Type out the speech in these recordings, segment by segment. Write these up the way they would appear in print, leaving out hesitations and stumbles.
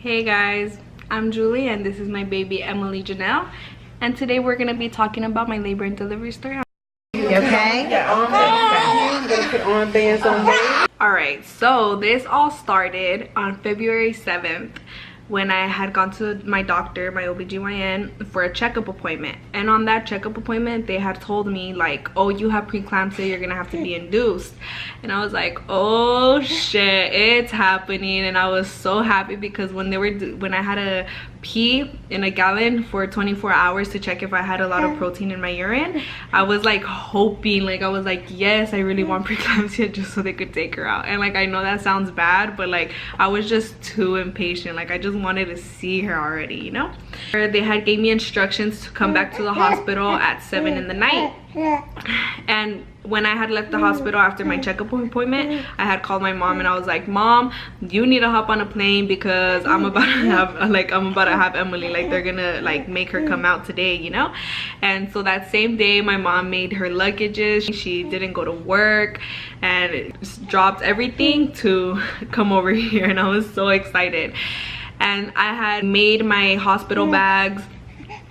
Hey guys, I'm Julie and this is my baby Emily Janelle, and today we're gonna be talking about my labor and delivery story. Okay. I'm gonna put armbands on there. Alright, so this all started on February 7th when I had gone to my doctor, my OBGYN, for a checkup appointment. And on that checkup appointment, they had told me like, oh, you have preeclampsia, you're gonna have to be induced. And I was like, oh shit, it's happening. And I was so happy because when I had to pee in a gallon for 24 hours to check if I had a lot of protein in my urine, I was like hoping, like I was like, yes, I really want preeclampsia just so they could take her out. And like, I know that sounds bad, but like I was just too impatient. Like I just wanted to see her already, you know. They had gave me instructions to come back to the hospital at 7 in the night. And when I had left the hospital after my checkup appointment, I had called my mom and I was like, Mom, you need to hop on a plane because I'm about to have Emily, like they're gonna like make her come out today, you know. And so that same day my mom made her luggages. She didn't go to work and dropped everything to come over here, and I was so excited. And I had made my hospital bags.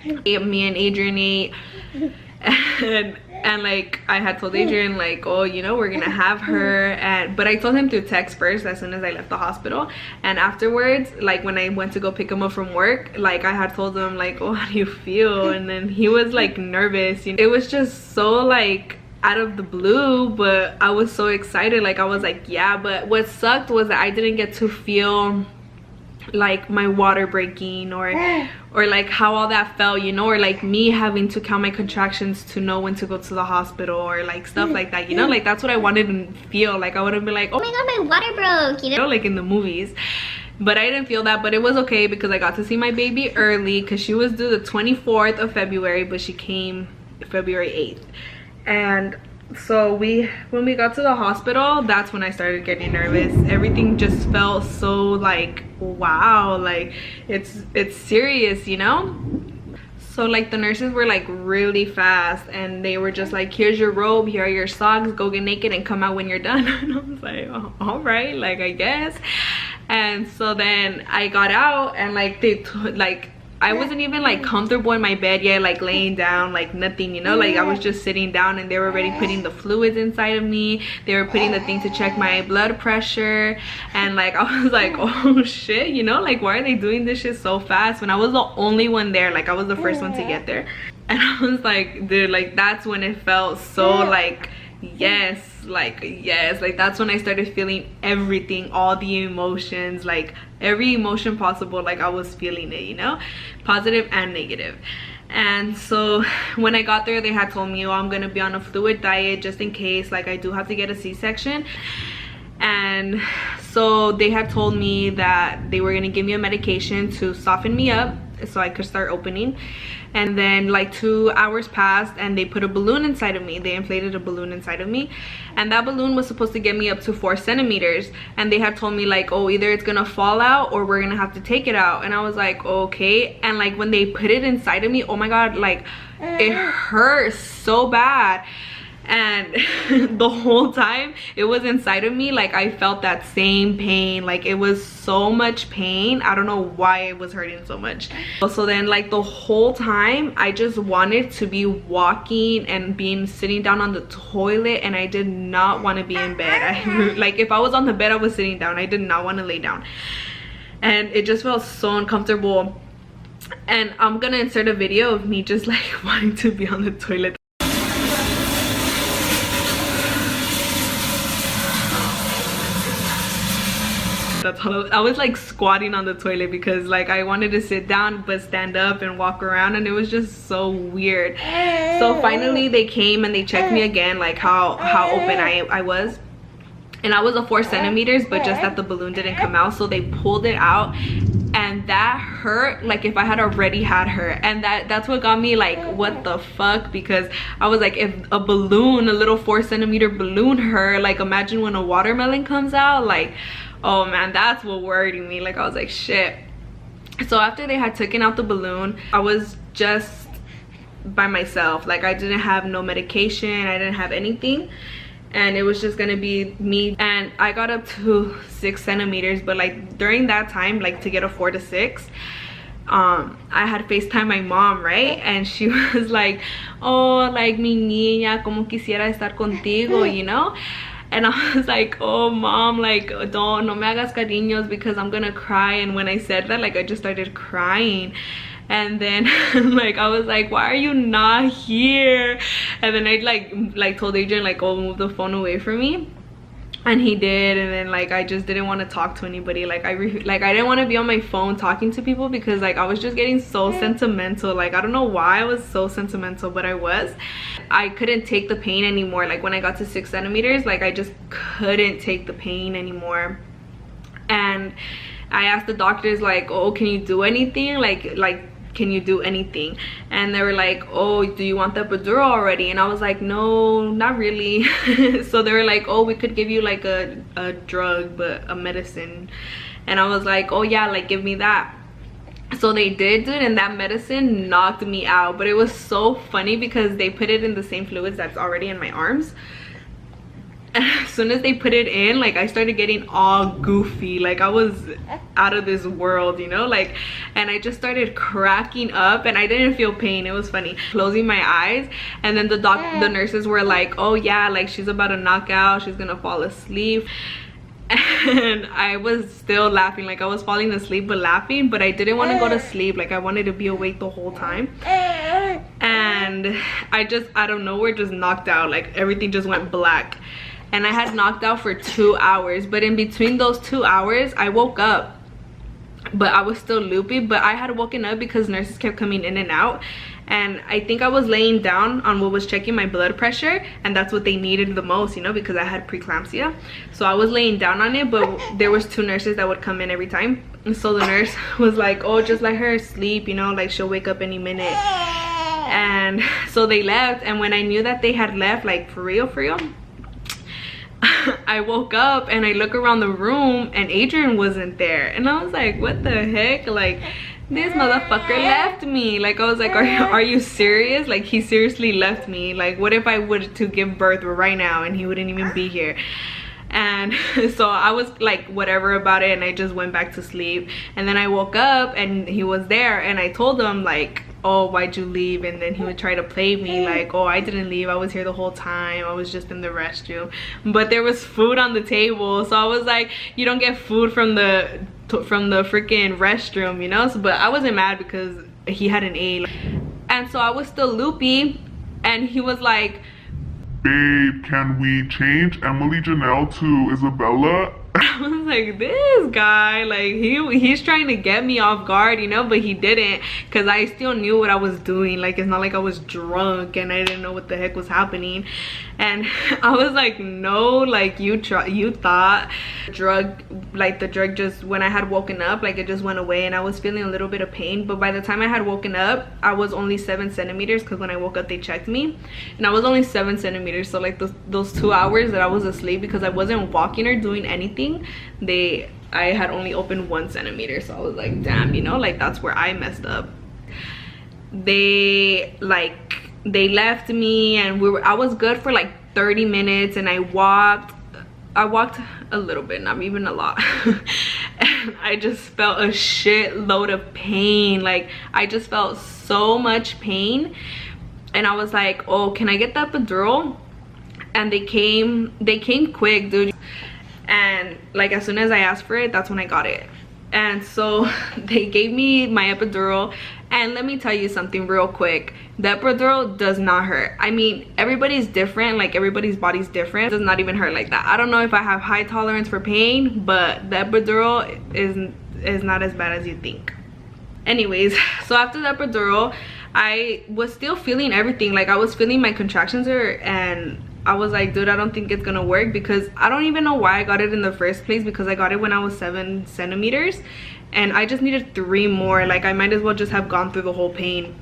Me and Adrian ate. And like I had told Adrian like, oh, you know, we're gonna have her, but I told him through text first as soon as I left the hospital. And afterwards, like when I went to go pick him up from work, like I had told him like, oh, how do you feel? And then he was like nervous, you know. It was just so like out of the blue, but I was so excited. Like I was like, yeah. But what sucked was that I didn't get to feel like my water breaking or like how all that felt, you know, or like me having to count my contractions to know when to go to the hospital or like stuff like that, you know. Like that's what I wanted to feel. Like I would have been like, oh my god, my water broke, you know, like in the movies. But I didn't feel that. But it was okay because I got to see my baby early because she was due the 24th of February, but she came February 8th. And so when we got to the hospital, that's when I started getting nervous. Everything just felt so like, wow, like it's serious, you know. So like the nurses were like really fast and they were just like, here's your robe, here are your socks, go get naked and come out when you're done. And I was like, oh, all right, like I guess. And so then I got out and like I wasn't even like comfortable in my bed yet, like laying down, like nothing, you know. Like I was just sitting down and they were already putting the fluids inside of me. They were putting the thing to check my blood pressure, and like I was like, oh shit, you know, like why are they doing this shit so fast when I was the only one there? Like I was the first one to get there. And I was like, dude, like that's when it felt so like yes, like that's when I started feeling everything, all the emotions, like every emotion possible. Like I was feeling it, you know, positive and negative. And so when I got there, they had told me, oh, I'm gonna be on a fluid diet just in case like I do have to get a C-section. And so they had told me that they were gonna give me a medication to soften me up so I could start opening. And then like 2 hours passed and they put a balloon inside of me. They inflated a balloon inside of me, and that balloon was supposed to get me up to 4 centimeters. And they had told me like, oh, either it's gonna fall out or we're gonna have to take it out. And I was like, okay. And like when they put it inside of me, oh my god, like it hurt so bad. And the whole time it was inside of me, like I felt that same pain. Like it was so much pain. I don't know why it was hurting so much. So then like the whole time I just wanted to be walking and sitting down on the toilet, and I did not want to be in bed. Like if I was on the bed, I was sitting down. I did not want to lay down, and it just felt so uncomfortable. And I'm gonna insert a video of me just like wanting to be on the toilet. That's all. I was like squatting on the toilet because like I wanted to sit down but stand up and walk around, and it was just so weird. So finally they came and they checked me again, like how open I was. And I was a 4 centimeters, but just that the balloon didn't come out, so they pulled it out. And that hurt like if I had already had her. And that's what got me like, what the fuck? Because I was like, if a balloon, a little 4 centimeter balloon hurt, like imagine when a watermelon comes out. Like, oh man, that's what worried me. Like I was like, shit. So after they had taken out the balloon, I was just by myself. Like I didn't have no medication, I didn't have anything. and it was just gonna be me, and I got up to 6 centimeters, but like during that time, like to get a 4 to 6, I had FaceTime my mom, right? And she was like, oh, like mi niña, como quisiera estar contigo, you know? And I was like, oh mom, like no me hagas cariños because I'm gonna cry. And when I said that, like I just started crying. And then like I was like, why are you not here? And then I like told Adrian like, oh, move the phone away from me, and he did. And then like I just didn't want to talk to anybody. Like I didn't want to be on my phone talking to people because like I was just getting so sentimental. Like I don't know why I was so sentimental, but I couldn't take the pain anymore. Like when I got to 6 centimeters, like I just couldn't take the pain anymore. And I asked the doctors like, oh, can you do anything? Like can you do anything? And they were like, oh, do you want the epidural already? And I was like, no, not really. So they were like, oh, we could give you like a drug, but a medicine. And I was like, oh yeah, like give me that. So they did, dude, and that medicine knocked me out. But it was so funny because they put it in the same fluids that's already in my arms. And as soon as they put it in, like I started getting all goofy, like I was out of this world, you know, like, and I just started cracking up, and I didn't feel pain. It was funny, closing my eyes. And then the nurses were like, oh yeah, like she's about to knock out, she's gonna fall asleep. And I was still laughing, like I was falling asleep but laughing, but I didn't want to go to sleep. Like I wanted to be awake the whole time. And I just out of nowhere just knocked out, like everything just went black. And I had knocked out for 2 hours, but in between those 2 hours I woke up, but I was still loopy. But I had woken up because nurses kept coming in and out, and I think I was laying down on what was checking my blood pressure, and that's what they needed the most, you know, because I had preeclampsia. So I was laying down on it, but there was 2 nurses that would come in every time. And so the nurse was like, oh, just let her sleep, you know, like she'll wake up any minute. And so they left, and when I knew that they had left, like for real, I woke up and I look around the room and Adrian wasn't there. And I was like, what the heck? Like, this motherfucker left me. Like, I was like, are you serious? Like, he seriously left me. Like, what if I were to give birth right now and he wouldn't even be here? And so I was like whatever about it, and I just went back to sleep. And then I woke up and he was there, and I told him like, oh, why'd you leave? And then he would try to play me like, oh, I didn't leave, I was here the whole time, I was just in the restroom. But there was food on the table, so I was like, you don't get food from the freaking restroom, you know? So, but I wasn't mad because he hadn't ate. And so I was still loopy, and he was like, babe, can we change Emily Janelle to Isabella? I was like, this guy, like he's trying to get me off guard, you know, but he didn't, because I still knew what I was doing. Like, it's not like I was drunk and I didn't know what the heck was happening. And I was like, no, like you thought the drug just, when I had woken up, like it just went away, and I was feeling a little bit of pain. But by the time I had woken up, I was only 7 centimeters, because when I woke up they checked me and I was only 7 centimeters. So like those 2 hours that I was asleep, because I wasn't walking or doing anything, I had only opened 1 centimeter. So I was like, damn, you know, like that's where I messed up. They left me, and I was good for like 30 minutes, and I walked a little bit, not even a lot. And I just felt a shitload of pain. Like I just felt so much pain, and I was like, oh, can I get the epidural? And they came quick, dude. And like as soon as I asked for it, that's when I got it. And so they gave me my epidural, and let me tell you something real quick. The epidural does not hurt. I mean, everybody's different, like everybody's body's different. It does not even hurt like that. I don't know if I have high tolerance for pain, but the epidural is not as bad as you think. Anyways, so after the epidural, I was still feeling everything. Like I was feeling my contractions and I was like, dude, I don't think it's gonna work, because I don't even know why I got it in the first place, because I got it when I was 7 centimeters and I just needed 3 more. Like I might as well just have gone through the whole pain.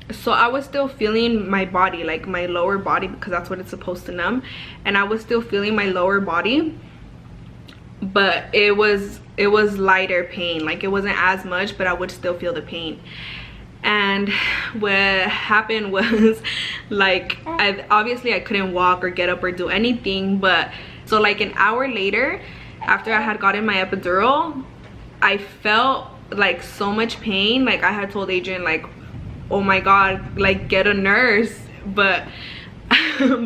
So I was still feeling my body, like my lower body, because that's what it's supposed to numb, and I was still feeling my lower body, but it was lighter pain. Like it wasn't as much, but I would still feel the pain. And what happened was, like, obviously I couldn't walk or get up or do anything. But so like an hour later, after I had gotten my epidural, I felt like so much pain. Like I had told Adrian, like, oh my god, like get a nurse. But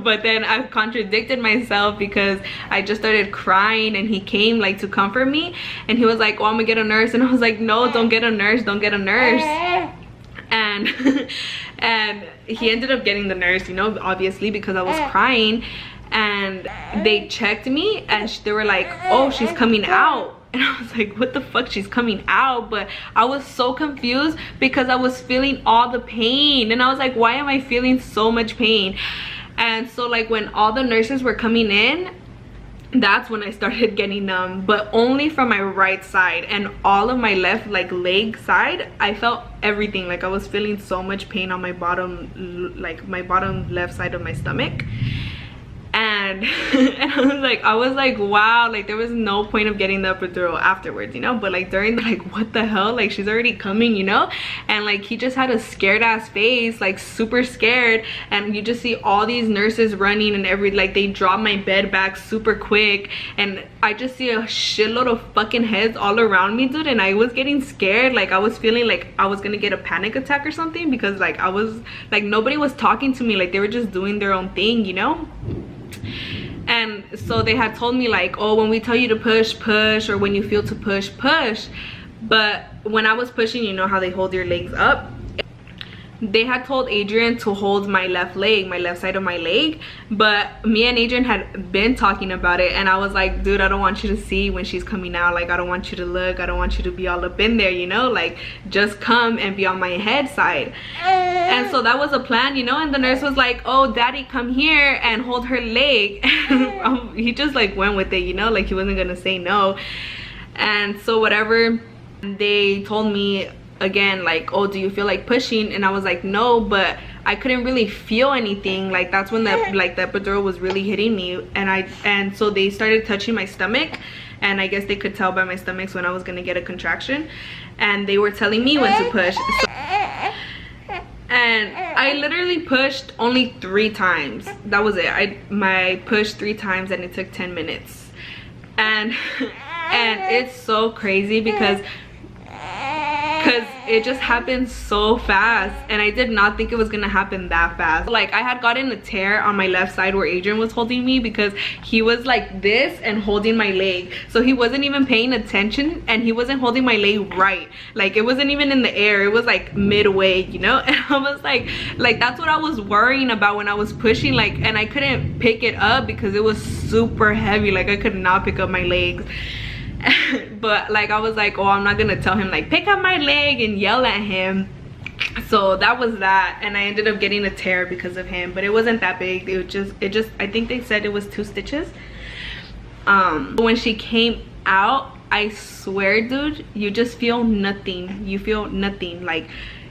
but then I contradicted myself because I just started crying, and he came like to comfort me, and he was like, oh, I'm gonna get a nurse. And I was like, no, don't get a nurse, don't get a nurse. And and he ended up getting the nurse, you know, obviously, because I was crying. And they checked me, and they were like, oh, she's coming out. And I was like, what the fuck, she's coming out? But I was so confused because I was feeling all the pain, and I was like, why am I feeling so much pain? And so like when all the nurses were coming in, that's when I started getting numb, but only from my right side. And all of my left like leg side, I felt everything. Like I was feeling so much pain on my bottom, like my bottom left side of my stomach. And I was like wow, like there was no point of getting the epidural afterwards, you know. But like during the, like, what the hell, like she's already coming, you know. And like he just had a scared ass face, like super scared. And you just see all these nurses running, and like they drop my bed back super quick, and I just see a shitload of fucking heads all around me, dude. And I was getting scared. Like I was feeling like I was gonna get a panic attack or something, because like I was like, nobody was talking to me, like they were just doing their own thing, you know. And so they had told me like, oh, when we tell you to push, push, or when you feel to push, push. But when I was pushing, you know how they hold your legs up, they had told Adrian to hold my left leg, my left side of my leg. But me and Adrian had been talking about it, and I was like, dude, I don't want you to see when she's coming out. Like I don't want you to look, I don't want you to be all up in there, you know. Like just come and be on my head side. And so that was a plan, you know. And the nurse was like, oh, daddy, come here and hold her leg. He just like went with it, you know, like he wasn't gonna say no. And so whatever, they told me again, like, oh, do you feel like pushing? And I was like, no, but I couldn't really feel anything. Like that's when the epidural was really hitting me. And so they started touching my stomach, and I guess they could tell by my stomach when I was gonna get a contraction, and they were telling me when to push. And I literally pushed only 3 times. That was it. I pushed 3 times, and it took 10 minutes. And it's so crazy because it just happened so fast, and I did not think it was gonna happen that fast. Like I had gotten a tear on my left side where Adrian was holding me, because he was like this and holding my leg, so he wasn't even paying attention, and he wasn't holding my leg right. Like it wasn't even in the air, it was like midway, you know. And I was like that's what I was worrying about when I was pushing, like, and I couldn't pick it up because it was super heavy. Like I could not pick up my legs. But like I was like, oh, I'm not gonna tell him like pick up my leg and yell at him. So that was that, and I ended up getting a tear because of him, but it wasn't that big. It just I think they said it was 2 stitches. When she came out, I swear, dude, you just feel nothing. You feel nothing. Like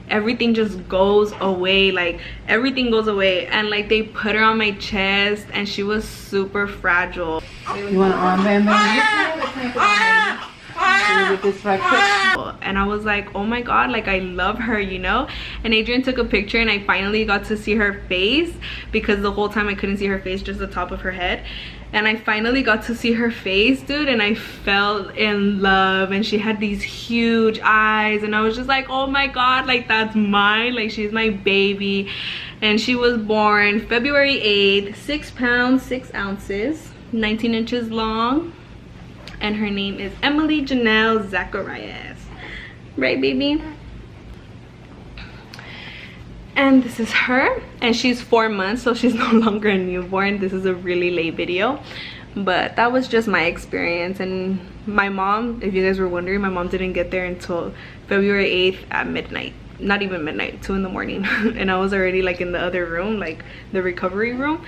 everything just goes away, like everything goes away. And like they put her on my chest, and she was super fragile. You want an armband, baby? Get this right quick. And I was like, oh my god, like I love her, you know. And Adrian took a picture, and I finally got to see her face, because the whole time I couldn't see her face, just the top of her head. And I finally got to see her face, dude, and I fell in love. And she had these huge eyes, and I was just like, oh my god, like that's mine, like she's my baby. And she was born February 8th, 6 pounds 6 ounces, 19 inches long, and her name is Emily Janelle Zacharias. Right, baby? And this is her, and she's 4 months, so she's no longer a newborn. This is a really late video, but that was just my experience. And my mom, if you guys were wondering, my mom didn't get there until February 8th at midnight. Not even midnight, 2 in the morning. And I was already like in the other room, like the recovery room.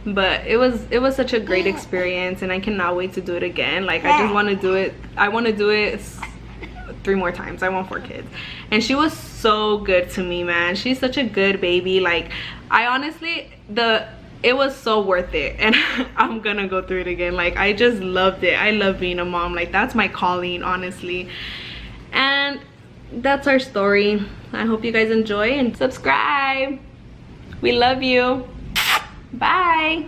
But it was such a great experience, and I cannot wait to do it again. Like I just want to do it. I want to do it 3 more times. I want 4 kids. And she was so good to me, man. She's such a good baby. Like I honestly, it was so worth it, and I'm gonna go through it again. Like I just loved it. I love being a mom. Like that's my calling, honestly. And that's our story. I hope you guys enjoy and subscribe. We love you. Bye.